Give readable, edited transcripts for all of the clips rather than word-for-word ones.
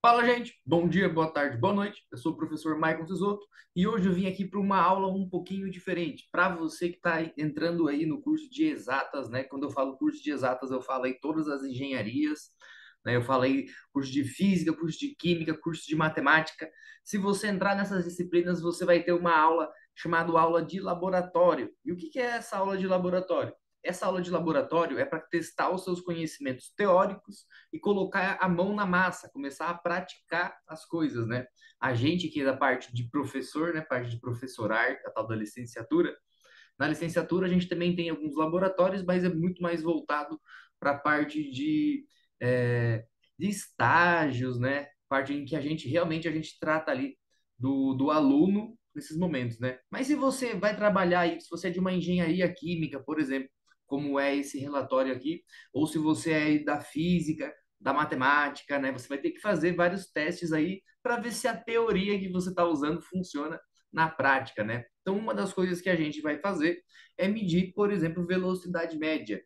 Fala, gente. Bom dia, boa tarde, boa noite. Eu sou o professor Michael Sisoto e hoje eu vim aqui para uma aula um pouquinho diferente. Para você que está entrando aí no curso de exatas, né? Quando eu falo curso de exatas, eu falo aí todas as engenharias, né? Eu falei curso de física, curso de química, curso de matemática. Se você entrar nessas disciplinas, você vai ter uma aula chamada aula de laboratório. E o que que é essa aula de laboratório? Essa aula de laboratório é para testar os seus conhecimentos teóricos e colocar a mão na massa, começar a praticar as coisas, né? A gente que é da parte de professor, né, parte de professorar, a tal da licenciatura, na licenciatura a gente também tem alguns laboratórios, mas é muito mais voltado para a parte de estágios, né? Parte em que a gente realmente a gente trata ali do aluno nesses momentos, né? Mas se você vai trabalhar aí, se você é de uma engenharia química, por exemplo, como é esse relatório aqui, ou se você é da física, da matemática, né? Você vai ter que fazer vários testes aí para ver se a teoria que você está usando funciona na prática, né? Então, uma das coisas que a gente vai fazer é medir, por exemplo, velocidade média,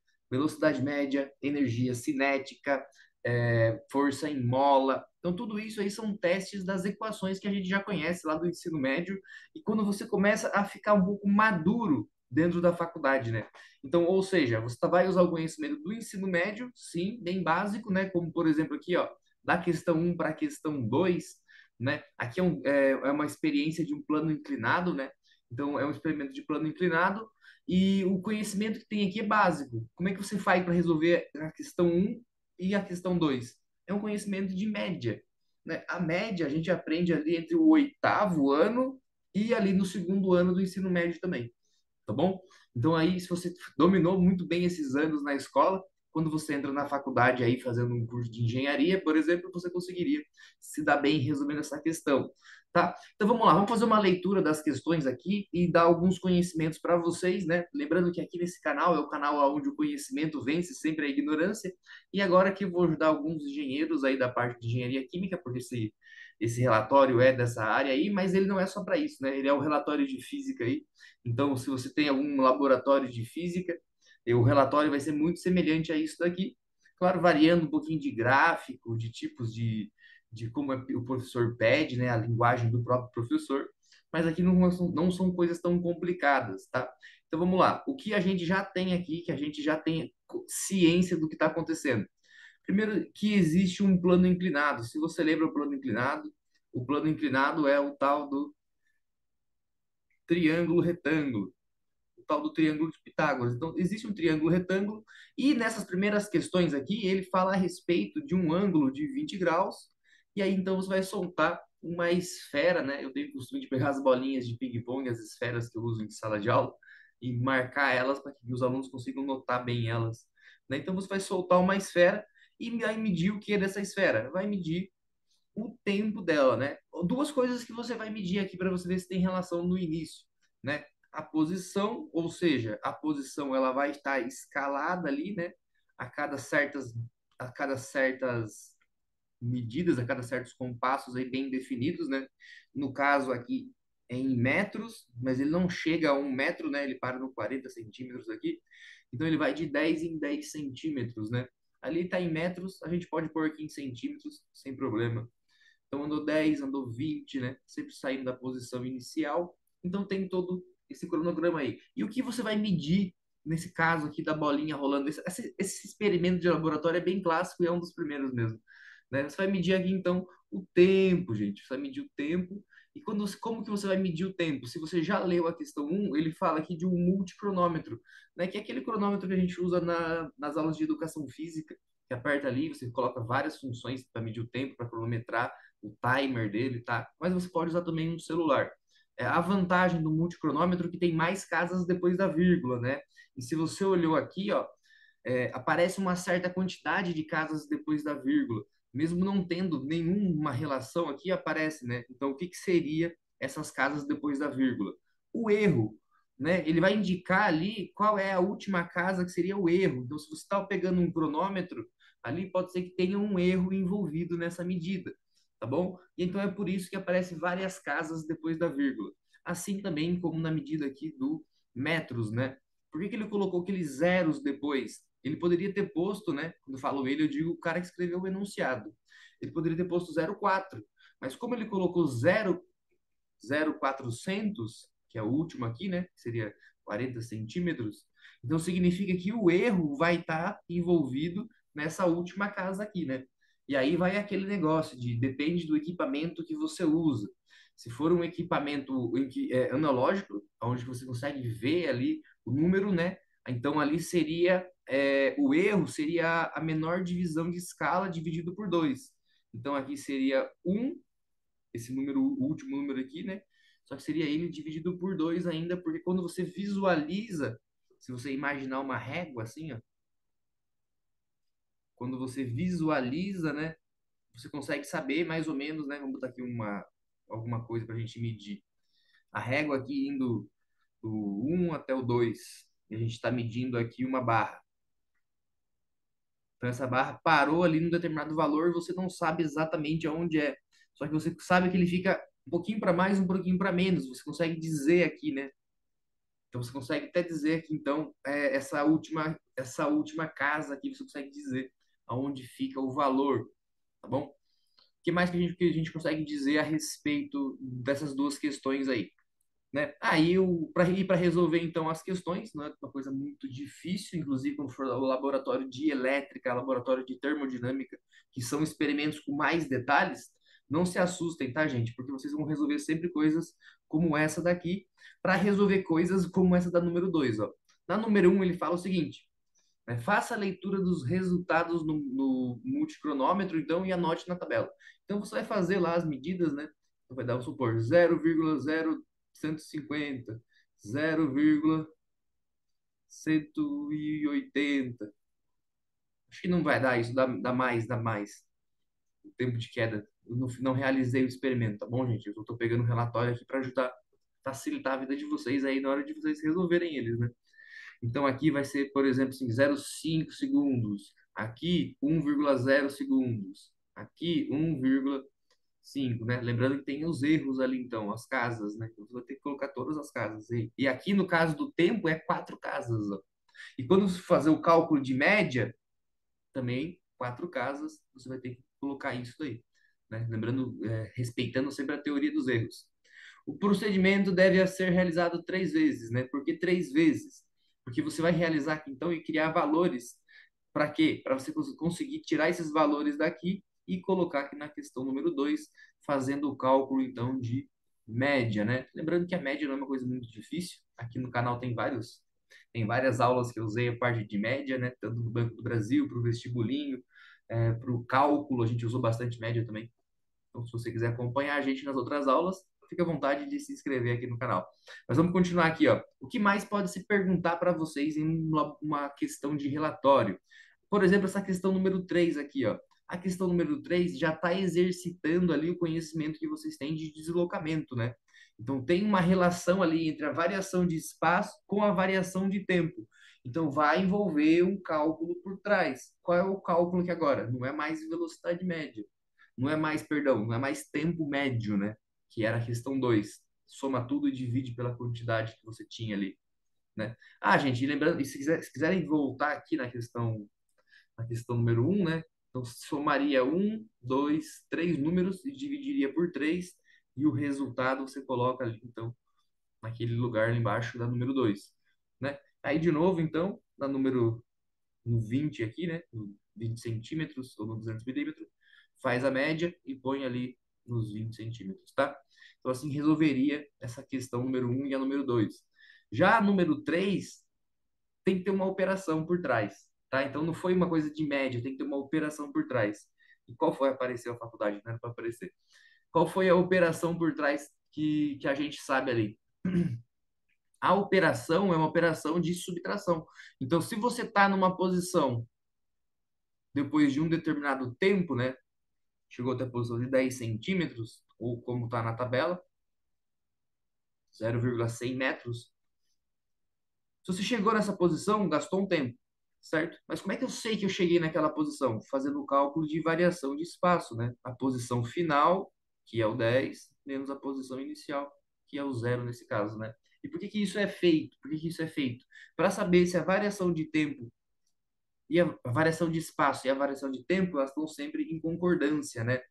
energia cinética, força em mola. Então, tudo isso aí são testes das equações que a gente já conhece lá do ensino médio e quando você começa a ficar um pouco maduro dentro da faculdade, né? Então, ou seja, você vai usar o conhecimento do ensino médio, sim, bem básico, né? Como, por exemplo, aqui, ó, da questão um para a questão 2, né? Aqui é uma experiência de um plano inclinado, né? Então, é um experimento de plano inclinado e o conhecimento que tem aqui é básico. Como é que você faz para resolver a questão um e a questão 2? É um conhecimento de média, né? A média a gente aprende ali entre o oitavo ano e ali no segundo ano do ensino médio também, tá bom? Então aí, se você dominou muito bem esses anos na escola, quando você entra na faculdade aí fazendo um curso de engenharia, por exemplo, você conseguiria se dar bem resolvendo essa questão, tá? Então vamos lá, vamos fazer uma leitura das questões aqui e dar alguns conhecimentos para vocês, né? Lembrando que aqui nesse canal é o canal onde o conhecimento vence sempre a ignorância, e agora que eu vou ajudar alguns engenheiros aí da parte de engenharia química, porque esse relatório é dessa área aí, mas ele não é só para isso, né? Ele é um relatório de física aí. Então, se você tem algum laboratório de física, o relatório vai ser muito semelhante a isso daqui. Claro, variando um pouquinho de gráfico, de tipos de como o professor pede, né, a linguagem do próprio professor, mas aqui não são coisas tão complicadas, tá? Então vamos lá. O que a gente já tem aqui, que a gente já tem ciência do que está acontecendo. Primeiro, que existe um plano inclinado. Se você lembra o plano inclinado é o tal do triângulo retângulo, o tal do triângulo de Pitágoras. Então, existe um triângulo retângulo, e nessas primeiras questões aqui, ele fala a respeito de um ângulo de 20 graus, e aí então você vai soltar uma esfera, né? Eu tenho o costume de pegar as bolinhas de ping-pong, as esferas que eu uso em sala de aula, e marcar elas para que os alunos consigam notar bem elas, né? Então você vai soltar uma esfera e vai medir o que é dessa esfera? Vai medir o tempo dela, né? Duas coisas que você vai medir aqui para você ver se tem relação no início, né? A posição, ou seja, a posição ela vai estar escalada ali, né? A cada certas, a cada certas medidas, a cada certos compassos aí bem definidos, né? No caso aqui é em metros, mas ele não chega a 1 metro, né? Ele para no 40 centímetros aqui. Então ele vai de 10 em 10 centímetros, né? Ali está em metros, a gente pode pôr aqui em centímetros, sem problema. Então andou 10, andou 20, né? Sempre saindo da posição inicial. Então tem todo esse cronograma aí. E o que você vai medir nesse caso aqui da bolinha rolando? Esse experimento de laboratório é bem clássico e é um dos primeiros mesmo, né? Você vai medir aqui então o tempo, gente. Você vai medir o tempo. E como que você vai medir o tempo? Se você já leu a questão um, ele fala aqui de um multicronômetro, né? Que é aquele cronômetro que a gente usa nas aulas de educação física, que aperta ali, você coloca várias funções para medir o tempo, para cronometrar o timer dele, tá? Mas você pode usar também um celular. A vantagem do multicronômetro é que tem mais casas depois da vírgula, né? E se você olhou aqui, ó, aparece uma certa quantidade de casas depois da vírgula. Mesmo não tendo nenhuma relação aqui, aparece, né? Então, o que que seria essas casas depois da vírgula? O erro, né? Ele vai indicar ali qual é a última casa que seria o erro. Então, se você está pegando um cronômetro, ali pode ser que tenha um erro envolvido nessa medida, tá bom? E então é por isso que aparece várias casas depois da vírgula. Assim também como na medida aqui do metros, né? Por que que ele colocou aqueles zeros depois? ele poderia ter posto, né? Quando eu falo ele, eu digo o cara que escreveu o enunciado. Ele poderia ter posto 0,4, mas como ele colocou 0,400, que é o último aqui, né? Que seria 40 centímetros, então significa que o erro vai estar envolvido nessa última casa aqui, né? E aí vai aquele negócio de depende do equipamento que você usa. Se for um equipamento analógico, onde você consegue ver ali o número, né? Então ali seria o erro seria a menor divisão de escala dividido por 2. Então aqui seria um, esse número, o último número aqui, né? Só que seria ele dividido por 2 ainda, porque quando você visualiza, se você imaginar uma régua assim, ó, quando você visualiza, né? Você consegue saber mais ou menos, né? Vamos botar aqui alguma coisa para a gente medir. A régua aqui indo do 1 até o 2. E a gente está medindo aqui uma barra. Então essa barra parou ali num determinado valor e você não sabe exatamente aonde é. Só que você sabe que ele fica um pouquinho para mais, um pouquinho para menos. Você consegue dizer aqui, né? Então você consegue até dizer que então essa última casa aqui você consegue dizer aonde fica o valor, tá bom? O que mais que a gente consegue dizer a respeito dessas duas questões aí? Né? Aí, para resolver então as questões, não é uma coisa muito difícil, inclusive quando for o laboratório de elétrica, laboratório de termodinâmica, que são experimentos com mais detalhes, não se assustem, tá, gente? Porque vocês vão resolver sempre coisas como essa daqui, para resolver coisas como essa da número 2, ó. Na número um ele fala o seguinte, né? Faça a leitura dos resultados no multicronômetro, então, e anote na tabela. Então, você vai fazer lá as medidas, né? Então, vai dar, vamos supor, 0,0150, 0,180. Acho que não vai dar isso, dá mais, dá mais. O tempo de queda. Eu não realizei o experimento, tá bom, gente? Eu estou pegando um relatório aqui para ajudar, facilitar a vida de vocês aí na hora de vocês resolverem eles, né? Então aqui vai ser, por exemplo, assim, 0,5 segundos. Aqui 1,0 segundos. Aqui 1,5, né? Lembrando que tem os erros ali, então, as casas, né? Então, você vai ter que colocar todas as casas. E aqui no caso do tempo é 4 casas, ó. E quando você fazer o cálculo de média, também 4 casas, você vai ter que colocar isso daí, né? Lembrando, respeitando sempre a teoria dos erros. O procedimento deve ser realizado 3 vezes, né? Por que 3 vezes? Porque você vai realizar aqui, então, e criar valores. Para quê? Para você conseguir tirar esses valores daqui e colocar aqui na questão número 2, fazendo o cálculo, então, de média, né? Lembrando que a média não é uma coisa muito difícil. Aqui no canal tem várias aulas que eu usei a parte de média, né? Tanto no Banco do Brasil, para o vestibulinho, para o cálculo, a gente usou bastante média também. Então, se você quiser acompanhar a gente nas outras aulas, fique à vontade de se inscrever aqui no canal. Mas vamos continuar aqui, ó. O que mais pode se perguntar para vocês em uma questão de relatório? Por exemplo, essa questão número 3 aqui, ó. A questão número 3 já está exercitando ali o conhecimento que vocês têm de deslocamento, né? Então, tem uma relação ali entre a variação de espaço com a variação de tempo. Então, vai envolver um cálculo por trás. Qual é o cálculo que agora? Não é mais velocidade média. Não é mais, perdão, não é mais tempo médio, né? Que era a questão 2. Soma tudo e divide pela quantidade que você tinha ali, né? Ah, gente, e lembrando, e se quiserem voltar aqui na questão número um, né? Então, somaria um, dois, três números e dividiria por 3 e o resultado você coloca ali, então, naquele lugar ali embaixo da número 2, né? Aí, de novo, então, no 20 aqui, né? No 20 centímetros ou no 200 milímetros, faz a média e põe ali nos 20 centímetros, tá? Então, assim, resolveria essa questão número um e a número 2. Já a número 3 tem que ter uma operação por trás, tá? Então, não foi uma coisa de média, tem que ter uma operação por trás. E qual foi? Apareceu a faculdade, não era para aparecer. Qual foi a operação por trás que a gente sabe ali? A operação é uma operação de subtração. Então, se você está numa posição depois de um determinado tempo, né? Chegou até a posição de 10 centímetros, ou como está na tabela, 0,100 metros. Se você chegou nessa posição, gastou um tempo, certo? Mas como é que eu sei que eu cheguei naquela posição? Fazendo o cálculo de variação de espaço, né? A posição final, que é o 10, menos a posição inicial, que é o 0 nesse caso, né? E por que que isso é feito? Por que que isso é feito? Para saber se a variação de tempo E a variação de espaço e a variação de tempo, elas estão sempre em concordância, né?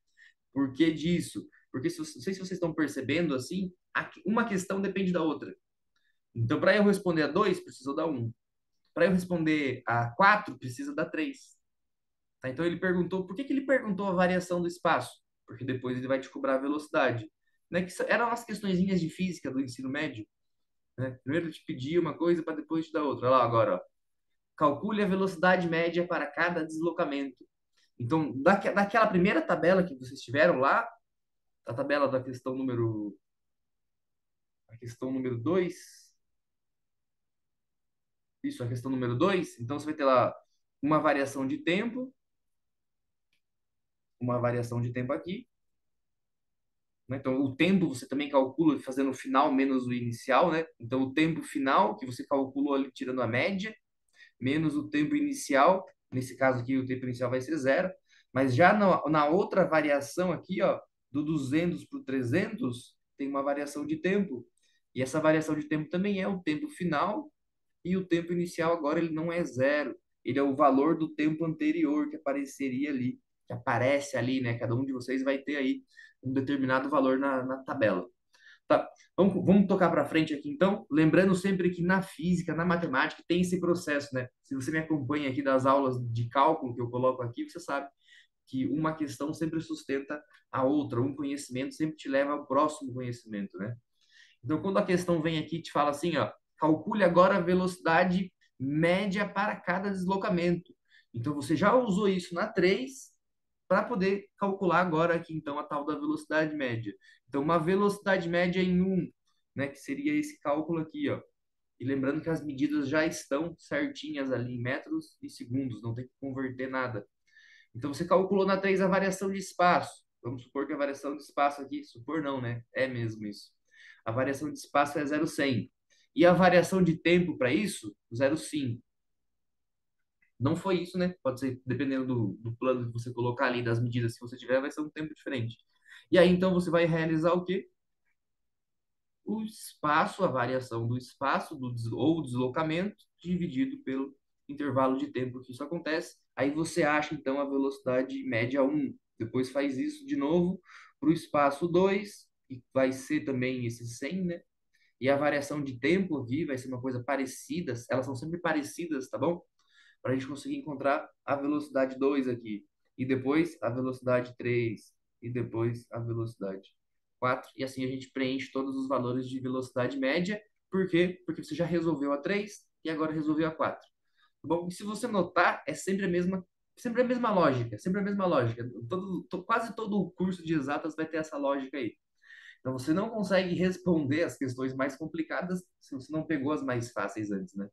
Por que disso? Porque não sei se vocês estão percebendo assim, uma questão depende da outra. Então, para eu responder a 2, preciso dar 1. Para eu responder a 4, precisa dar 3. Tá? Então, ele perguntou, por que que ele perguntou a variação do espaço? Porque depois ele vai te cobrar a velocidade. Né? Que eram as questõezinhas de física do ensino médio. Né? Primeiro ele te pedia uma coisa para depois te dar outra. Olha lá agora, ó. Calcule a velocidade média para cada deslocamento. Então, daquela primeira tabela que vocês tiveram lá, a tabela da questão número 2, isso, a questão número 2, então você vai ter lá uma variação de tempo, aqui, né? Então, o tempo você também calcula fazendo o final menos o inicial, né? Então, o tempo final, que você calculou ali tirando a média, menos o tempo inicial, nesse caso aqui o tempo inicial vai ser zero, mas já na outra variação aqui, ó, do 200 para o 300, tem uma variação de tempo, e essa variação de tempo também é o tempo final, e o tempo inicial agora ele não é zero, ele é o valor do tempo anterior que apareceria ali, que aparece ali, né? Cada um de vocês vai ter aí um determinado valor na tabela. Tá, vamos tocar para frente aqui então. Lembrando sempre que na física, na matemática, tem esse processo, né? Se você me acompanha aqui das aulas de cálculo que eu coloco aqui, você sabe que uma questão sempre sustenta a outra, um conhecimento sempre te leva ao próximo conhecimento, né? Então, quando a questão vem aqui e te fala assim, ó, calcule agora a velocidade média para cada deslocamento. Então, você já usou isso na 3 para poder calcular agora aqui, então, a tal da velocidade média. Então, uma velocidade média em 1, né, que seria esse cálculo aqui, ó. E lembrando que as medidas já estão certinhas ali em metros e segundos, não tem que converter nada. Então, você calculou na 3 a variação de espaço. Vamos supor que a variação de espaço aqui, supor não, né? É mesmo isso. A variação de espaço é 0,100. E a variação de tempo para isso, 0,5. Não foi isso, né? Pode ser, dependendo do plano que você colocar ali, das medidas que você tiver, vai ser um tempo diferente. E aí, então, você vai realizar o quê? O espaço, a variação do espaço ou deslocamento dividido pelo intervalo de tempo que isso acontece. Aí você acha, então, a velocidade média 1. Depois faz isso de novo para o espaço 2, que vai ser também esse 100, né? E a variação de tempo aqui vai ser uma coisa parecida, elas são sempre parecidas, tá bom? Para a gente conseguir encontrar a velocidade 2 aqui. E depois a velocidade 3. E depois a velocidade 4. E assim a gente preenche todos os valores de velocidade média. Por quê? Porque você já resolveu a 3 e agora resolveu a 4. Tá bom? E se você notar, é sempre a mesma lógica, sempre a mesma lógica. Quase todo o curso de exatas vai ter essa lógica aí. Então você não consegue responder as questões mais complicadas se você não pegou as mais fáceis antes, né?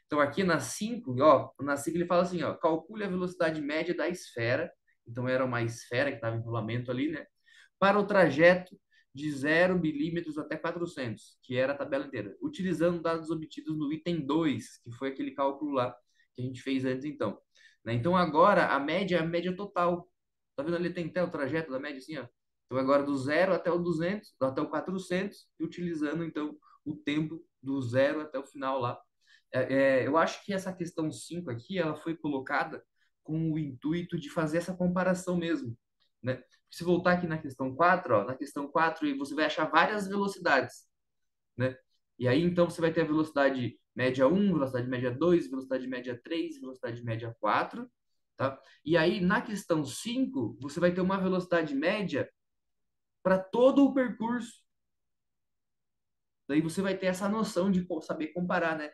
Então aqui na 5, ó, na 5 ele fala assim, ó, calcule a velocidade média da esfera. Então era uma esfera que estava em rolamento ali, né? Para o trajeto de 0 milímetros até 400, que era a tabela inteira, utilizando dados obtidos no item 2, que foi aquele cálculo lá que a gente fez antes então. Né? Então agora a média é a média total. Tá vendo ali tem até o trajeto da média assim, ó. Então agora do 0 até o 200, até o 400, e utilizando então o tempo do 0 até o final lá. Eu acho que essa questão 5 aqui, ela foi colocada com o intuito de fazer essa comparação mesmo, né? Se voltar aqui na questão 4, ó, na questão 4 você vai achar várias velocidades, né? E aí então você vai ter a velocidade média 1, velocidade média 2, velocidade média 3, velocidade média 4, tá? E aí na questão 5 você vai ter uma velocidade média para todo o percurso. Daí você vai ter essa noção de saber comparar, né?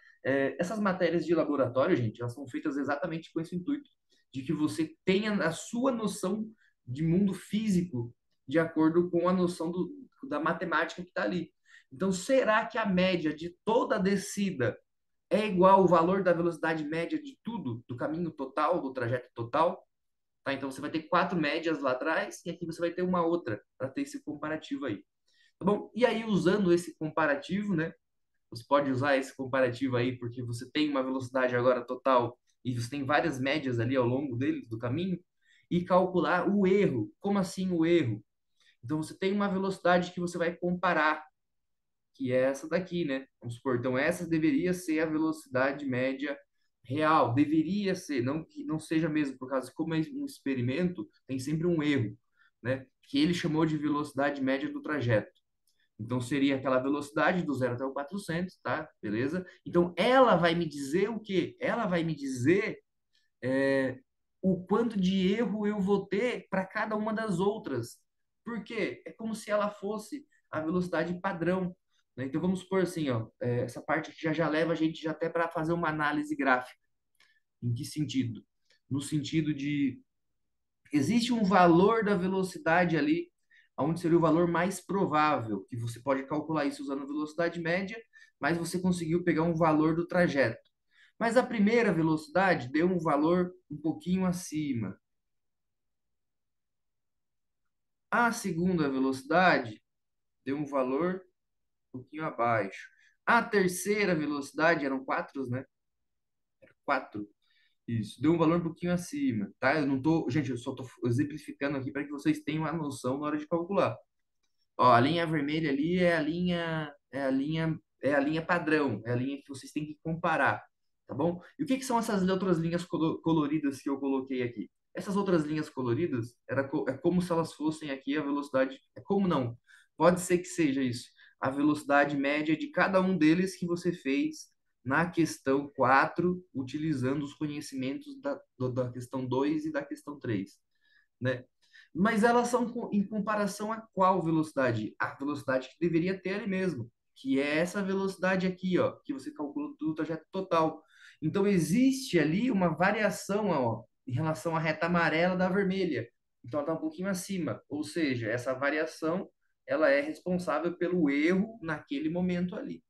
Essas matérias de laboratório, gente, elas são feitas exatamente com esse intuito, de que você tenha a sua noção de mundo físico de acordo com a noção da matemática que está ali. Então, será que a média de toda a descida é igual ao valor da velocidade média de tudo, do caminho total, do trajeto total? Tá? Então, você vai ter 4 médias lá atrás e aqui você vai ter uma outra para ter esse comparativo aí. Tá bom? E aí, usando esse comparativo, né? Você pode usar esse comparativo aí, porque você tem uma velocidade agora total e você tem várias médias ali ao longo dele, do caminho, e calcular o erro. Como assim o erro? Então, você tem uma velocidade que você vai comparar, que é essa daqui, né? Vamos supor, então essa deveria ser a velocidade média real, deveria ser, não que não seja mesmo, por causa que como é um experimento, tem sempre um erro, né? Que ele chamou de velocidade média do trajeto. Então seria aquela velocidade do 0 até o 400, tá? Beleza? Então ela vai me dizer o quê? Ela vai me dizer o quanto de erro eu vou ter para cada uma das outras. Por quê? É como se ela fosse a velocidade padrão, né? Então vamos supor assim, ó, essa parte aqui já leva a gente já até para fazer uma análise gráfica. Em que sentido? No sentido de existe um valor da velocidade ali, onde seria o valor mais provável, que você pode calcular isso usando a velocidade média, mas você conseguiu pegar um valor do trajeto. Mas a primeira velocidade deu um valor um pouquinho acima. A segunda velocidade deu um valor um pouquinho abaixo. A terceira velocidade, eram quatro, né? Quatro. Isso, deu um valor um pouquinho acima, tá? Eu não tô, gente, eu só tô exemplificando aqui para que vocês tenham a noção na hora de calcular. Ó, a linha vermelha ali é a linha padrão, é a linha que vocês têm que comparar, tá bom? E o que que são essas outras linhas coloridas que eu coloquei aqui? Essas outras linhas coloridas é como se elas fossem aqui a velocidade, é como não? Pode ser que seja isso, a velocidade média de cada um deles que você fez na questão 4, utilizando os conhecimentos da questão 2 e da questão 3, né? Mas elas são em comparação a qual velocidade? A velocidade que deveria ter ali mesmo, que é essa velocidade aqui, ó, que você calcula do trajeto total. Então existe ali uma variação, ó, em relação à reta amarela da vermelha. Então ela está um pouquinho acima, ou seja, essa variação ela é responsável pelo erro naquele momento ali,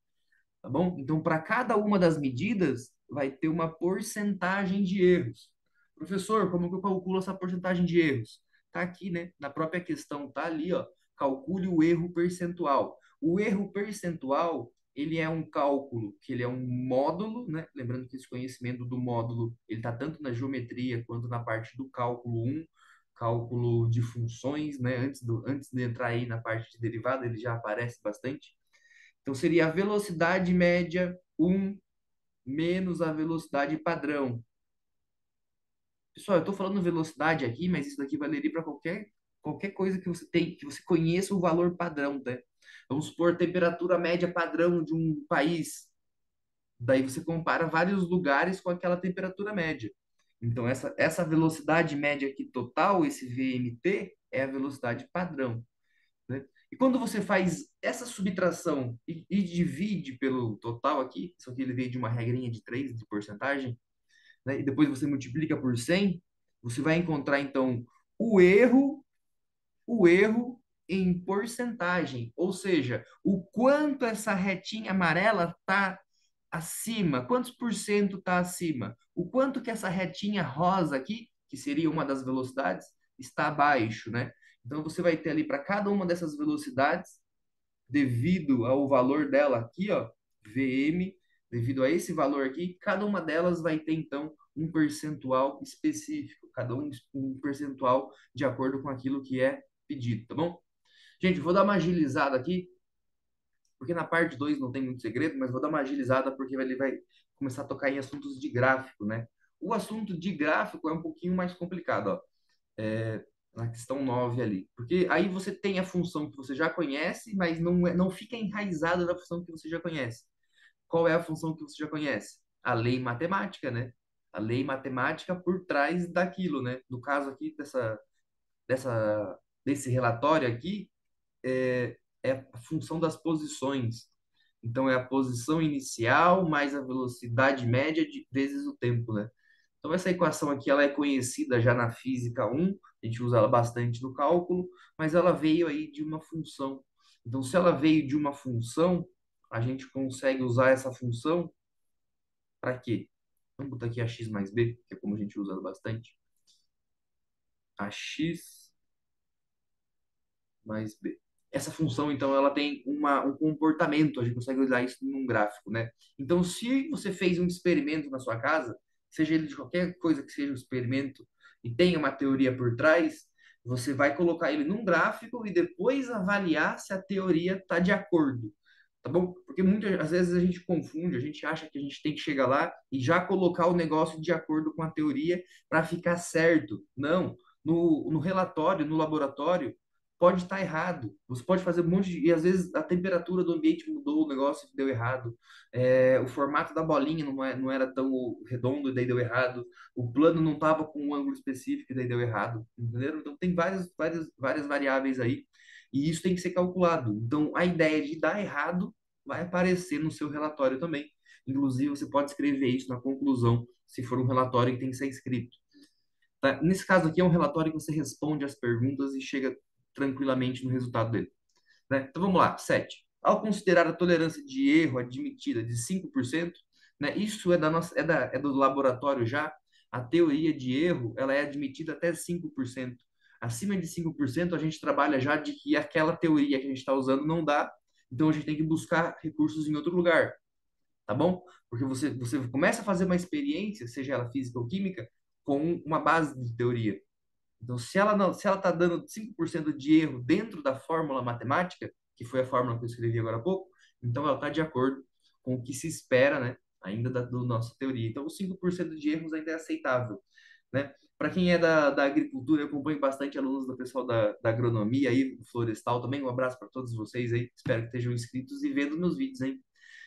tá bom? Então para cada uma das medidas vai ter uma porcentagem de erros. Professor, como que eu calculo essa porcentagem de erros? Tá aqui, né? Na própria questão tá ali, ó. Calcule o erro percentual. O erro percentual, ele é um cálculo, que ele é um módulo, né? Lembrando que esse conhecimento do módulo, ele tá tanto na geometria quanto na parte do cálculo um, cálculo de funções, né? Antes de entrar aí na parte de derivada, ele já aparece bastante. Então seria a velocidade média um menos a velocidade padrão. Pessoal, eu estou falando velocidade aqui, mas isso daqui valeria para qualquer coisa que você tem, que você conheça o valor padrão, né? Vamos supor temperatura média padrão de um país. Daí você compara vários lugares com aquela temperatura média. Então, essa velocidade média aqui total, esse VMT, é a velocidade padrão, né? E quando você faz essa subtração e divide pelo total aqui, isso aqui ele veio de uma regrinha de 3 de porcentagem, né? E depois você multiplica por 100, você vai encontrar então o erro, o erro em porcentagem, ou seja, o quanto essa retinha amarela está acima, quantos por cento está acima, o quanto que essa retinha rosa aqui, que seria uma das velocidades, está abaixo, né? Então você vai ter ali para cada uma dessas velocidades, devido ao valor dela aqui, ó, VM, devido a esse valor aqui, cada uma delas vai ter então um percentual específico, cada um percentual de acordo com aquilo que é pedido, tá bom? Gente, vou dar uma agilizada aqui, porque na parte 2 não tem muito segredo, mas vou dar uma agilizada porque ele vai começar a tocar em assuntos de gráfico, né? O assunto de gráfico é um pouquinho mais complicado, ó. Na questão 9 ali. Porque aí você tem a função que você já conhece, mas não fica enraizado na função que você já conhece. Qual é a função que você já conhece? A lei matemática, né? A lei matemática por trás daquilo, né? No caso aqui desse relatório aqui, é a função das posições. Então, é a posição inicial mais a velocidade média vezes o tempo, né? Então, essa equação aqui ela é conhecida já na física um, a gente usa ela bastante no cálculo, mas ela veio aí de uma função. Então, se ela veio de uma função, a gente consegue usar essa função para quê? Vamos botar aqui a x mais b, que é como a gente usa ela bastante. A x mais b. Essa função, então, ela tem um comportamento, a gente consegue usar isso num gráfico, né? Então, se você fez um experimento na sua casa, seja ele de qualquer coisa que seja um experimento, e tenha uma teoria por trás, você vai colocar ele num gráfico e depois avaliar se a teoria está de acordo. tá bom? Porque muitas às vezes a gente confunde, a gente acha que a gente tem que chegar lá e já colocar o negócio de acordo com a teoria para ficar certo. Não, no relatório, no laboratório, pode estar errado. Você pode fazer um monte de... E às vezes a temperatura do ambiente mudou, o negócio deu errado. O formato da bolinha não era tão redondo e daí deu errado. O plano não estava com um ângulo específico e daí deu errado. Entendeu? Então tem várias variáveis aí. E isso tem que ser calculado. Então, a ideia de dar errado vai aparecer no seu relatório também. Inclusive, você pode escrever isso na conclusão, se for um relatório que tem que ser escrito. Tá? Nesse caso aqui, é um relatório que você responde as perguntas e chega tranquilamente no resultado dele. Né? Então, vamos lá. 7. Ao considerar a tolerância de erro admitida de 5%, né, isso é, da nossa, é do laboratório já, a teoria de erro ela é admitida até 5%. Acima de 5%, a gente trabalha já de que aquela teoria que a gente está usando não dá, então a gente tem que buscar recursos em outro lugar, tá bom? Porque você começa a fazer uma experiência, seja ela física ou química, com uma base de teoria. Então, se ela está dando 5% de erro dentro da fórmula matemática, que foi a fórmula que eu escrevi agora há pouco, então ela está de acordo com o que se espera, né, ainda do nossa teoria. Então, os 5% de erros ainda é aceitável, né? Para quem é da agricultura, eu acompanho bastante alunos do pessoal da agronomia aí, do florestal também. Um abraço para todos vocês aí. Espero que estejam inscritos e vendo meus vídeos, hein?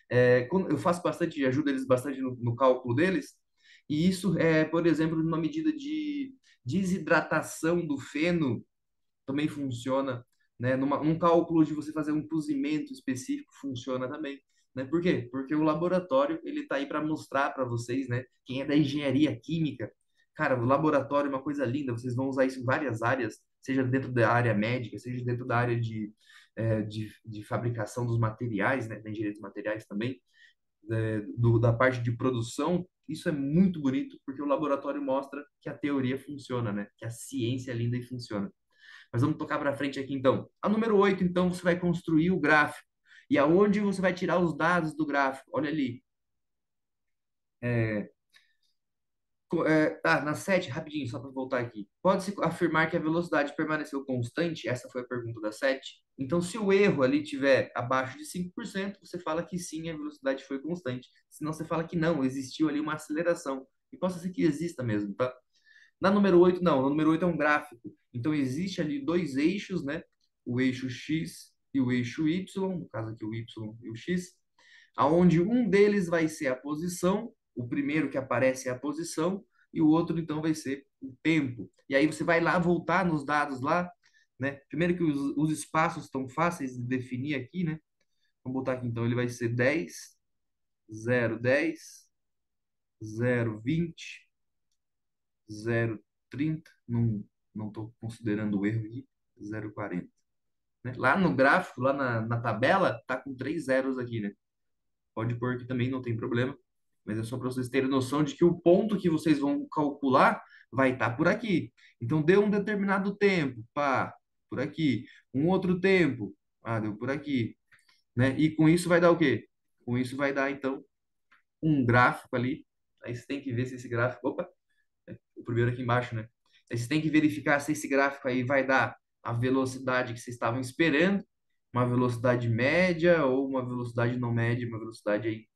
Eu faço bastante, ajudo eles bastante no cálculo deles, e isso é, por exemplo, numa medida de desidratação do feno, também funciona, né? Num cálculo de você fazer um cozimento específico, funciona também. Né? Por quê? Porque o laboratório ele está aí para mostrar para vocês, né? Quem é da engenharia química, cara, o laboratório é uma coisa linda, vocês vão usar isso em várias áreas, seja dentro da área médica, seja dentro da área de fabricação dos materiais, né? Da engenharia dos materiais também, da parte de produção. Isso é muito bonito, porque o laboratório mostra que a teoria funciona, né? Que a ciência é linda e funciona. Mas vamos tocar para frente aqui então. A número 8, então, você vai construir o gráfico. E aonde você vai tirar os dados do gráfico? Olha ali. É, na 7, rapidinho, só para voltar aqui. Pode-se afirmar que a velocidade permaneceu constante? Essa foi a pergunta da 7. Então, se o erro ali tiver abaixo de 5%, você fala que sim, a velocidade foi constante. Senão você fala que não, existiu ali uma aceleração. E possa ser que exista mesmo, tá? Na número 8 não. Na número 8 é um gráfico. Então, existe ali dois eixos, né? O eixo X e o eixo Y, no caso aqui o Y e o X, aonde um deles vai ser a posição, o primeiro que aparece é a posição, e o outro, então, vai ser o tempo. E aí você vai lá voltar nos dados lá, né? Primeiro que os espaços estão fáceis de definir aqui, né? Vamos botar aqui, então, ele vai ser 10, 0, 10, 0, 20, 0,30, não estou considerando o erro aqui, 0,40. Né? Lá no gráfico, lá na tabela, tá com três zeros aqui, né? Pode pôr aqui também, não tem problema. Mas é só para vocês terem noção de que o ponto que vocês vão calcular vai estar por aqui. Então, deu um determinado tempo, pá, por aqui. Um outro tempo, deu por aqui. Né? E com isso vai dar o quê? Com isso vai dar, então, um gráfico ali. Aí você tem que ver se esse gráfico... Opa! O primeiro aqui embaixo, né? Aí você tem que verificar se esse gráfico aí vai dar a velocidade que vocês estavam esperando, uma velocidade média ou uma velocidade não média, uma velocidade aí,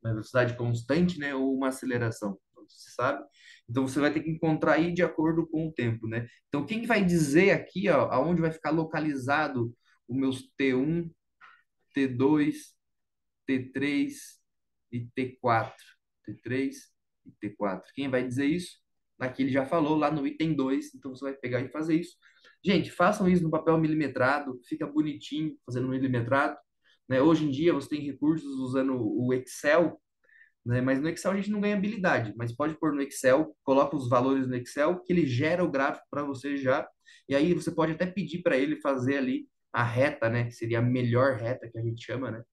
uma velocidade constante, né? Ou uma aceleração, então, você sabe? Então você vai ter que encontrar aí de acordo com o tempo, né? Então quem vai dizer aqui, ó, aonde vai ficar localizado os meus T1, T2, T3 e T4? T3 e T4. Quem vai dizer isso? Aqui ele já falou, lá no item 2, então você vai pegar e fazer isso. Gente, façam isso no papel milimetrado, fica bonitinho fazendo milimetrado. Né? Hoje em dia você tem recursos usando o Excel, né? Mas no Excel a gente não ganha habilidade, mas pode pôr no Excel, coloca os valores no Excel, que ele gera o gráfico para você já, e aí você pode até pedir para ele fazer ali a reta, né? Que seria a melhor reta que a gente chama, né?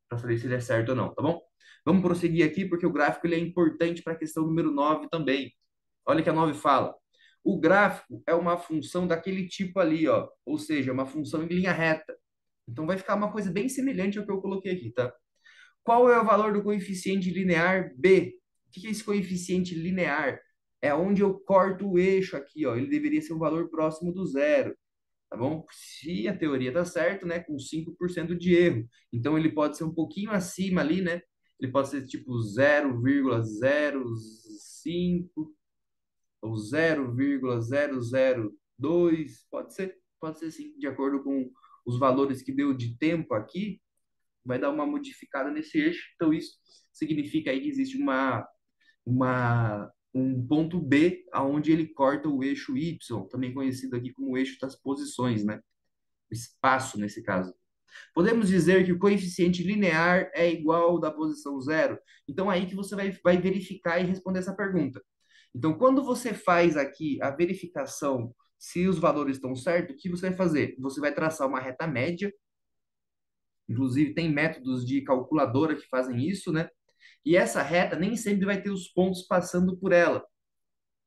Para saber se ele é certo ou não, tá bom? Vamos prosseguir aqui, porque o gráfico ele é importante para a questão número 9 também. Olha o que a 9 fala. O gráfico é uma função daquele tipo ali, ó, ou seja, uma função em linha reta. Então vai ficar uma coisa bem semelhante ao que eu coloquei aqui, tá? Qual é o valor do coeficiente linear B? O que é esse coeficiente linear? É onde eu corto o eixo aqui, ó. Ele deveria ser um valor próximo do zero. tá bom? Se a teoria tá certo, né, com 5% de erro. Então ele pode ser um pouquinho acima ali, né? Ele pode ser tipo 0,05 ou 0,002, pode ser sim, de acordo com os valores que deu de tempo aqui, vai dar uma modificada nesse eixo. Então isso significa aí que existe um ponto B aonde ele corta o eixo Y, também conhecido aqui como o eixo das posições, né? O espaço nesse caso. Podemos dizer que o coeficiente linear é igual ao da posição zero. Então, aí que você vai verificar e responder essa pergunta. Então, quando você faz aqui a verificação se os valores estão certos, o que você vai fazer? Você vai traçar uma reta média, inclusive tem métodos de calculadora que fazem isso, né? E essa reta nem sempre vai ter os pontos passando por ela,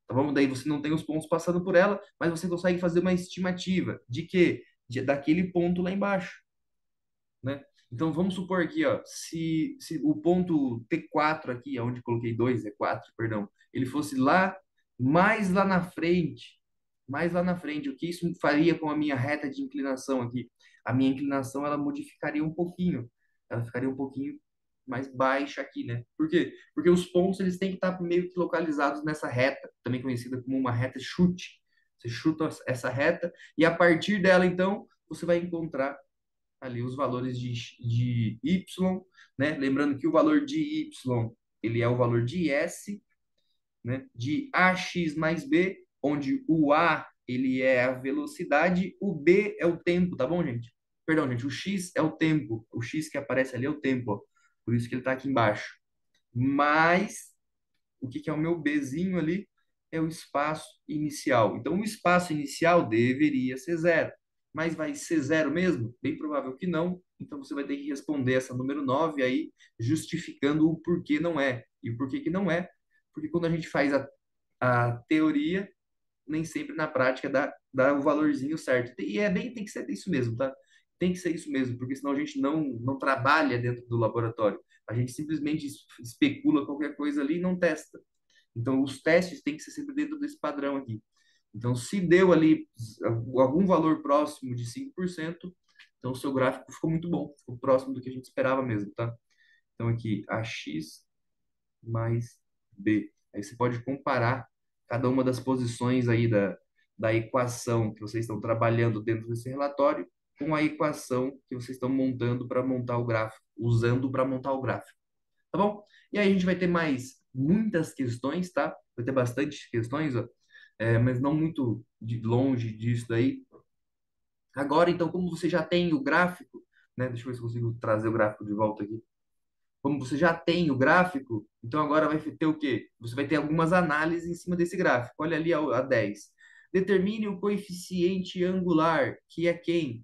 tá bom? Daí você não tem os pontos passando por ela, mas você consegue fazer uma estimativa de que daquele ponto lá embaixo, né? Então vamos supor aqui, ó, se o ponto T4 aqui, onde coloquei 2, é 4, perdão, ele fosse lá, lá na frente, mais lá na frente, o que isso faria com a minha reta de inclinação aqui? A minha inclinação, ela modificaria um pouquinho, ela ficaria um pouquinho mais baixa aqui, né? Por quê? Porque os pontos, eles têm que estar meio que localizados nessa reta, também conhecida como uma reta chute. Você chuta essa reta e a partir dela, então, você vai encontrar ali os valores de y, né? Lembrando que o valor de y, ele é o valor de s, né? De ax mais b, onde o a, ele é a velocidade, o b é o tempo, tá bom, gente? Perdão, gente, o x é o tempo, o x que aparece ali é o tempo, ó. Por isso que ele está aqui embaixo. Mais o que é o meu bzinho ali? É o espaço inicial. Então, o espaço inicial deveria ser zero. Mas vai ser zero mesmo? Bem provável que não. Então, você vai ter que responder essa número 9 aí, justificando o porquê não é. E o porquê que não é? Porque quando a gente faz a teoria, nem sempre na prática dá o valorzinho certo. E tem que ser isso mesmo, tá? Tem que ser isso mesmo, porque senão a gente não trabalha dentro do laboratório. A gente simplesmente especula qualquer coisa ali e não testa. Então, os testes têm que ser sempre dentro desse padrão aqui. Então, se deu ali algum valor próximo de 5%, então o seu gráfico ficou muito bom, ficou próximo do que a gente esperava mesmo, tá? Então, aqui, AX mais B. Aí você pode comparar cada uma das posições aí da equação que vocês estão trabalhando dentro desse relatório com a equação que vocês estão montando para montar o gráfico, usando para montar o gráfico, tá bom? E aí a gente vai ter mais muitas questões, tá? Vai ter bastante questões, ó, mas não muito de longe disso daí. Agora, então, como você já tem o gráfico, né? Deixa eu ver se eu consigo trazer o gráfico de volta aqui. Como você já tem o gráfico, então agora vai ter o quê? Você vai ter algumas análises em cima desse gráfico. Olha ali a 10. Determine o coeficiente angular, que é quem?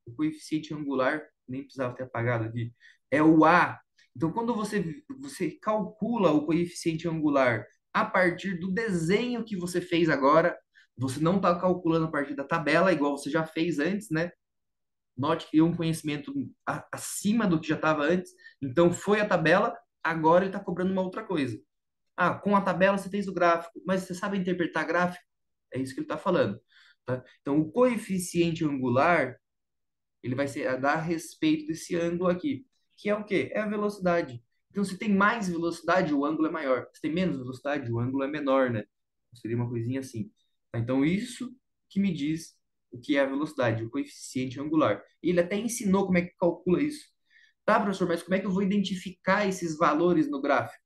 O coeficiente angular, nem precisava ter apagado aqui, é o A. Então, quando você calcula o coeficiente angular a partir do desenho que você fez agora, você não está calculando a partir da tabela, igual você já fez antes, né? Note que é um conhecimento acima do que já estava antes. Então, foi a tabela, agora ele está cobrando uma outra coisa. Ah, com a tabela você fez o gráfico, mas você sabe interpretar gráfico? É isso que ele está falando. Tá? Então, o coeficiente angular ele vai ser a dar a respeito desse ângulo aqui, que é o quê? É a velocidade. Então, se tem mais velocidade, o ângulo é maior. Se tem menos velocidade, o ângulo é menor, né? Seria uma coisinha assim. Tá? Então, isso que me diz o que é a velocidade, o coeficiente angular. E ele até ensinou como é que calcula isso. Tá, professor, mas como é que eu vou identificar esses valores no gráfico?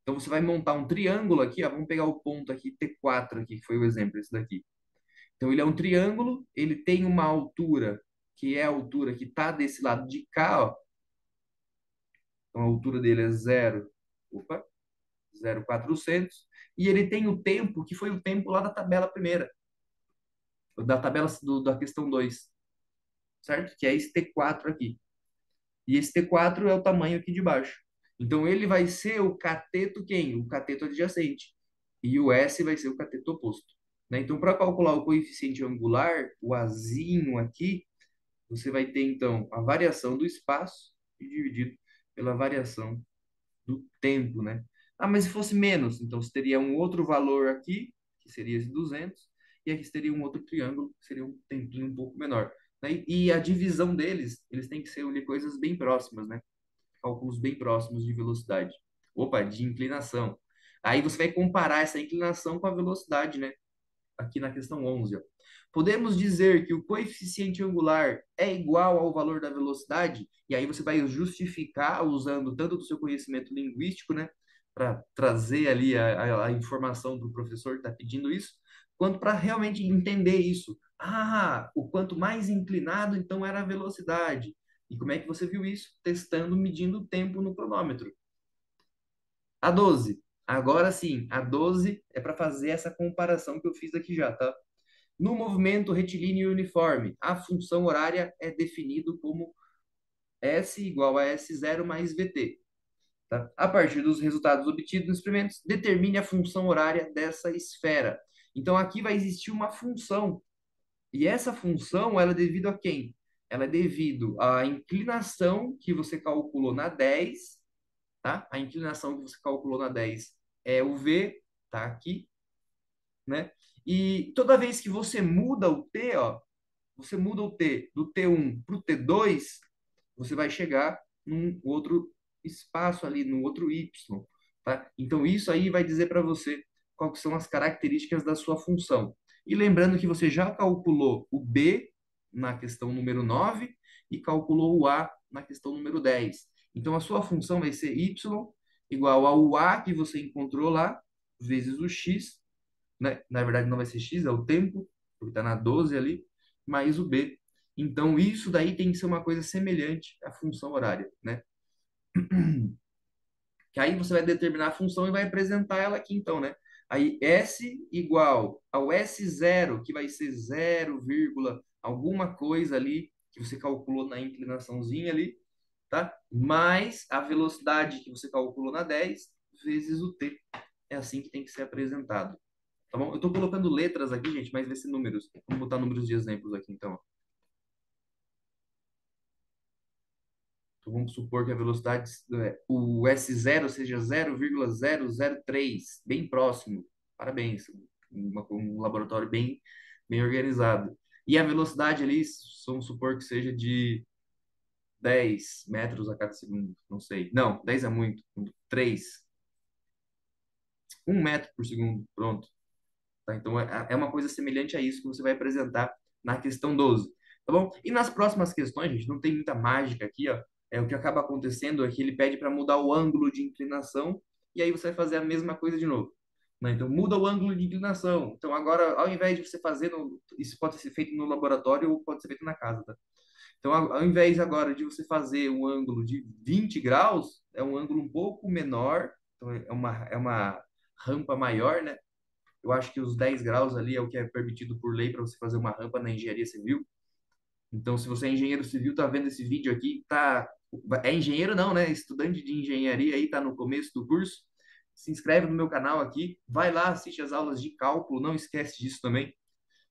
Então, você vai montar um triângulo aqui, ó, vamos pegar o ponto aqui, T4 aqui, que foi o exemplo, esse daqui. Então, ele é um triângulo, ele tem uma altura, que é a altura que está desse lado de cá, ó. Então, a altura dele é 0,400. E ele tem o tempo, que foi o tempo lá da tabela primeira, da tabela da questão 2, certo? Que é esse T4 aqui. E esse T4 é o tamanho aqui de baixo. Então, ele vai ser o cateto quem? O cateto adjacente. E o S vai ser o cateto oposto. Né? Então, para calcular o coeficiente angular, o Azinho aqui, você vai ter, então, a variação do espaço dividido pela variação do tempo, né? Ah, mas se fosse menos, então você teria um outro valor aqui, que seria esse 200, e aqui teria um outro triângulo, que seria um tempinho um pouco menor. Né? E a divisão deles, eles têm que ser ali, coisas bem próximas, né? Cálculos bem próximos de velocidade. Opa, de inclinação. Aí você vai comparar essa inclinação com a velocidade, né? Aqui na questão 11. Ó. Podemos dizer que o coeficiente angular é igual ao valor da velocidade? E aí você vai justificar usando tanto do seu conhecimento linguístico, né? Para trazer ali a informação do professor que está pedindo isso, quanto para realmente entender isso. Ah, o quanto mais inclinado, então era a velocidade. E como é que você viu isso? Testando, medindo o tempo no cronômetro. A 12. Agora sim, a 12 é para fazer essa comparação que eu fiz aqui já, tá? No movimento retilíneo uniforme, a função horária é definido como S igual a S0 mais VT. Tá? A partir dos resultados obtidos nos experimentos, determine a função horária dessa esfera. Então, aqui vai existir uma função. E essa função, ela é devido a quem? Ela é devido à inclinação que você calculou na 10, tá? A inclinação que você calculou na 10 é o V, tá aqui, né? E toda vez que você muda o T, ó, você muda o T do T1 para o T2, você vai chegar num outro espaço ali, no outro Y, tá? Então, isso aí vai dizer para você quais são as características da sua função. E lembrando que você já calculou o B na questão número 9 e calculou o A na questão número 10. Então, a sua função vai ser Y igual ao A que você encontrou lá, vezes o X, né? Na verdade, não vai ser X, é o tempo, porque está na 12 ali, mais o B. Então, isso daí tem que ser uma coisa semelhante à função horária, né? Que aí você vai determinar a função e vai apresentar ela aqui, então, né? Aí S igual ao S0, que vai ser 0, alguma coisa ali, que você calculou na inclinaçãozinha ali, tá? Mais a velocidade que você calculou na 10, vezes o T. É assim que tem que ser apresentado. Tá bom? Eu estou colocando letras aqui, gente, mas vai ser números. Vamos botar números de exemplos aqui, então. Então, vamos supor que a velocidade, o S0 seja 0,003, bem próximo. Parabéns, um laboratório bem organizado. E a velocidade ali, vamos supor que seja de 10 metros a cada segundo, não sei. Não, 10 é muito. 3, 1 metro por segundo, pronto. Tá? Então, é uma coisa semelhante a isso que você vai apresentar na questão 12. Tá bom? E nas próximas questões, gente, não tem muita mágica aqui, ó. O que acaba acontecendo é que ele pede para mudar o ângulo de inclinação e aí você vai fazer a mesma coisa de novo. Né? Então, muda o ângulo de inclinação. Então, agora, ao invés de você fazer, isso pode ser feito no laboratório ou pode ser feito na casa, tá? Então, ao invés agora de você fazer um ângulo de 20 graus, é um ângulo um pouco menor, então é uma rampa maior, né? Eu acho que os 10 graus ali é o que é permitido por lei para você fazer uma rampa na engenharia civil. Então, se você é engenheiro civil, tá vendo esse vídeo aqui, tá é engenheiro não, né? Estudante de engenharia aí, tá no começo do curso. Se inscreve no meu canal aqui, vai lá, assiste as aulas de cálculo, não esquece disso também,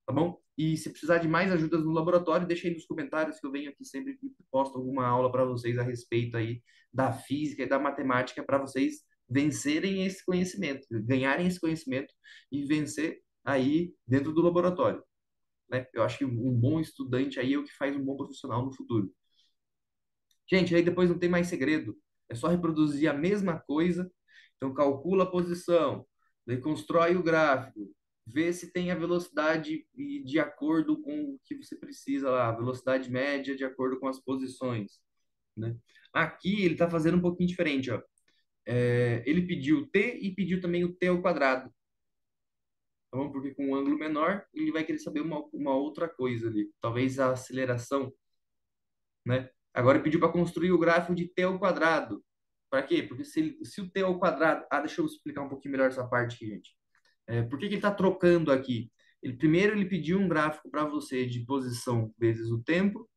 tá bom? E se precisar de mais ajudas no laboratório, deixa aí nos comentários que eu venho aqui sempre que posto alguma aula para vocês a respeito aí da física e da matemática para vocês vencerem esse conhecimento, ganharem esse conhecimento e vencer aí dentro do laboratório, né? Eu acho que um bom estudante aí é o que faz um bom profissional no futuro. Gente, aí depois não tem mais segredo. É só reproduzir a mesma coisa. Então, calcula a posição, daí constrói o gráfico, vê se tem a velocidade de acordo com o que você precisa lá, a velocidade média de acordo com as posições, né? Aqui ele está fazendo um pouquinho diferente, ó. Ele pediu t e pediu também o t ao quadrado, tá bom? Porque com um ângulo menor ele vai querer saber uma outra coisa ali, talvez a aceleração, né? Agora ele pediu para construir o gráfico de t ao quadrado. Para quê? Porque se o t ao quadrado... Ah, deixa eu explicar um pouquinho melhor essa parte aqui, gente. Por que que ele está trocando aqui? Primeiro ele pediu um gráfico para você de posição vezes o tempo,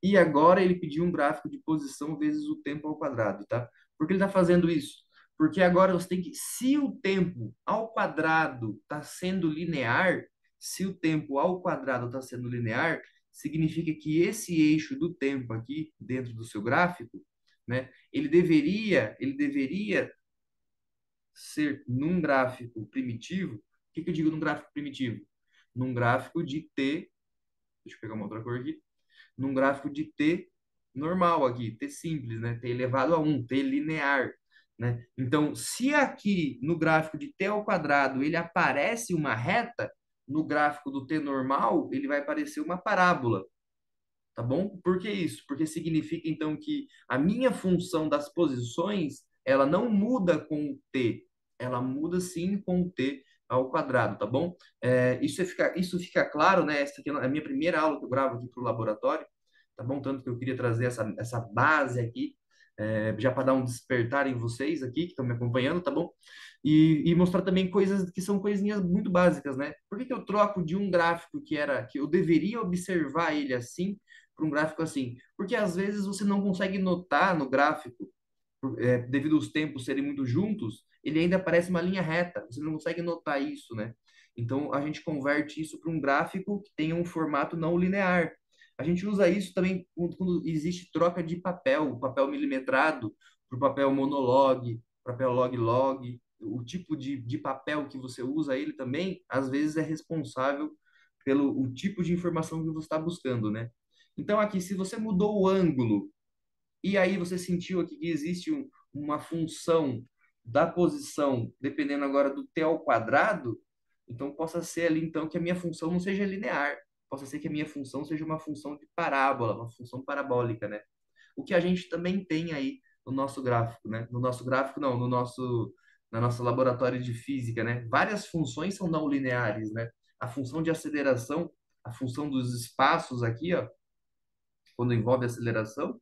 e agora ele pediu um gráfico de posição vezes o tempo ao quadrado, tá? Por que ele está fazendo isso? Porque agora você tem que... Se o tempo ao quadrado está sendo linear, se o tempo ao quadrado está sendo linear, significa que esse eixo do tempo aqui, dentro do seu gráfico, né, ele deveria ser num gráfico primitivo que eu digo num gráfico primitivo? Num gráfico de t, deixa eu pegar uma outra cor aqui, num gráfico de t normal aqui, t simples, né? T elevado a um, t linear, né? Então, se aqui no gráfico de t ao quadrado ele aparece uma reta, no gráfico do t normal ele vai aparecer uma parábola, tá bom? Por que isso? Porque significa então que a minha função das posições, ela não muda com o t, ela muda sim com o t ao quadrado, tá bom? Isso fica claro, né? Essa aqui é a minha primeira aula que eu gravo aqui para o laboratório, tá bom? Tanto que eu queria trazer essa base aqui, já para dar um despertar em vocês aqui que estão me acompanhando, tá bom? E mostrar também coisas que são coisinhas muito básicas, né? Por que que eu troco de um gráfico que eu deveria observar ele assim para um gráfico assim? Porque às vezes você não consegue notar no gráfico, devido aos tempos serem muito juntos, ele ainda parece uma linha reta. Você não consegue notar isso, né? Então a gente converte isso para um gráfico que tenha um formato não linear. A gente usa isso também quando existe troca de papel, papel milimetrado para o papel monolog, papel log-log. O tipo de papel que você usa ele também, às vezes é responsável pelo o tipo de informação que você está buscando, né? Então aqui, se você mudou o ângulo e aí você sentiu aqui que existe uma função da posição, dependendo agora do t ao quadrado, então possa ser ali então que a minha função não seja linear, possa ser que a minha função seja uma função de parábola, uma função parabólica, né? O que a gente também tem aí no nosso gráfico, né? No nosso gráfico não, no nosso na nosso laboratório de física, né? Várias funções são não lineares, né? A função de aceleração, a função dos espaços aqui, ó, quando envolve aceleração,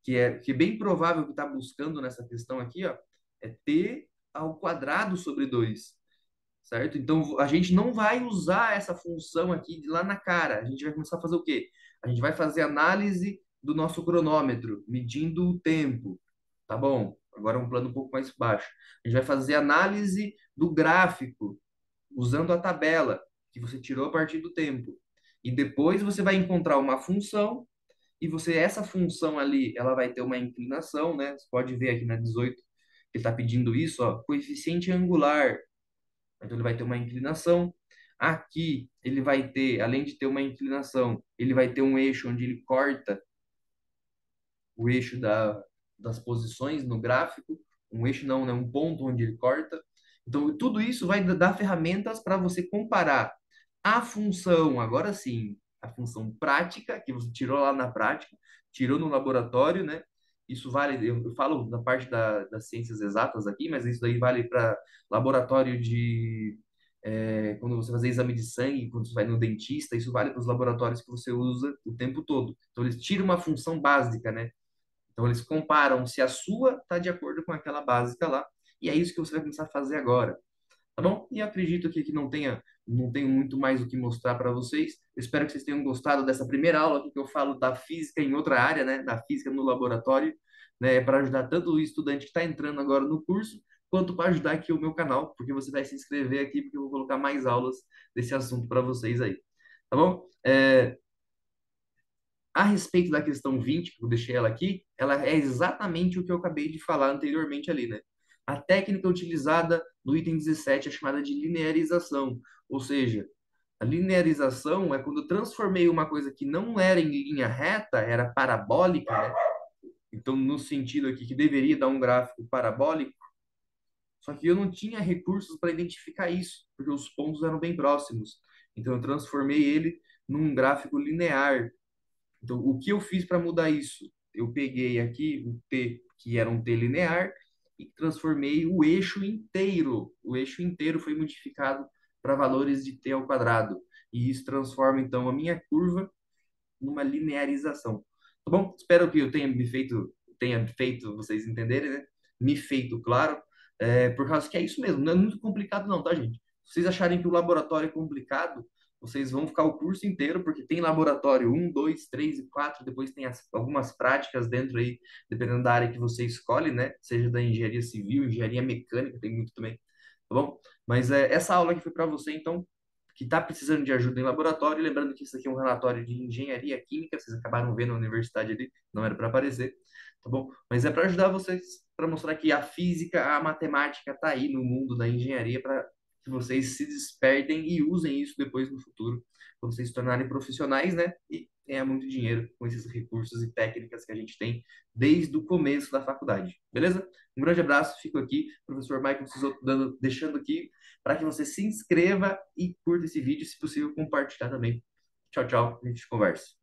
que é bem provável que está buscando nessa questão aqui, ó, é t ao quadrado sobre 2, certo? Então, a gente não vai usar essa função aqui de lá na cara. A gente vai começar a fazer o quê? A gente vai fazer análise do nosso cronômetro, medindo o tempo, tá bom? Agora um plano um pouco mais baixo. A gente vai fazer análise do gráfico, usando a tabela que você tirou a partir do tempo. E depois você vai encontrar uma função e você, essa função ali, ela vai ter uma inclinação, né? Você pode ver aqui na 18, ele está pedindo isso, ó, coeficiente angular. Então, ele vai ter uma inclinação. Aqui, ele vai ter, além de ter uma inclinação, ele vai ter um eixo onde ele corta o eixo das posições no gráfico. Um eixo não, né? Um ponto onde ele corta. Então, tudo isso vai dar ferramentas para você comparar a função, agora sim, a função prática, que você tirou lá na prática, tirou no laboratório, né? Isso vale, eu falo da parte das ciências exatas aqui, mas isso daí vale para laboratório quando você fazer exame de sangue, quando você vai no dentista, isso vale para os laboratórios que você usa o tempo todo. Então, eles tiram uma função básica, né? Então, eles comparam se a sua está de acordo com aquela básica lá, e é isso que você vai começar a fazer agora, tá bom? E acredito aqui que não tenho muito mais o que mostrar para vocês. Eu espero que vocês tenham gostado dessa primeira aula aqui que eu falo da física em outra área, né? Da física no laboratório, né? Para ajudar tanto o estudante que está entrando agora no curso, quanto para ajudar aqui o meu canal, porque você vai se inscrever aqui, porque eu vou colocar mais aulas desse assunto para vocês aí, tá bom? A respeito da questão 20, que eu deixei ela aqui, ela é exatamente o que eu acabei de falar anteriormente ali, né? A técnica utilizada no item 17 é chamada de linearização, ou seja, a linearização é quando eu transformei uma coisa que não era em linha reta, era parabólica, né? Então, no sentido aqui que deveria dar um gráfico parabólico, só que eu não tinha recursos para identificar isso, porque os pontos eram bem próximos. Então, eu transformei ele num gráfico linear. Então, o que eu fiz para mudar isso? Eu peguei aqui o T, que era um T linear, e transformei o eixo inteiro. O eixo inteiro foi modificado para valores de T ao quadrado. E isso transforma, então, a minha curva numa linearização. Tá bom? Espero que eu tenha feito vocês entenderem, né? Me feito claro. Por causa que é isso mesmo, não é muito complicado não, tá, gente? Se vocês acharem que o laboratório é complicado, vocês vão ficar o curso inteiro, porque tem laboratório um 2 3 e 4 depois tem algumas práticas dentro aí, dependendo da área que você escolhe, né? Seja da engenharia civil, engenharia mecânica, tem muito também, tá bom? Mas essa aula aqui foi para você, então, que está precisando de ajuda em laboratório, lembrando que isso aqui é um relatório de engenharia química, vocês acabaram vendo na universidade ali, não era para aparecer, tá bom? Mas é para ajudar vocês, para mostrar que a física, a matemática está aí no mundo da engenharia para que vocês se despertem e usem isso depois no futuro, quando vocês se tornarem profissionais, né? E ganhar muito dinheiro com esses recursos e técnicas que a gente tem desde o começo da faculdade, beleza? Um grande abraço, fico aqui, professor Michael Sisoto, deixando aqui para que você se inscreva e curta esse vídeo, se possível, compartilhar também. Tchau, tchau, a gente conversa.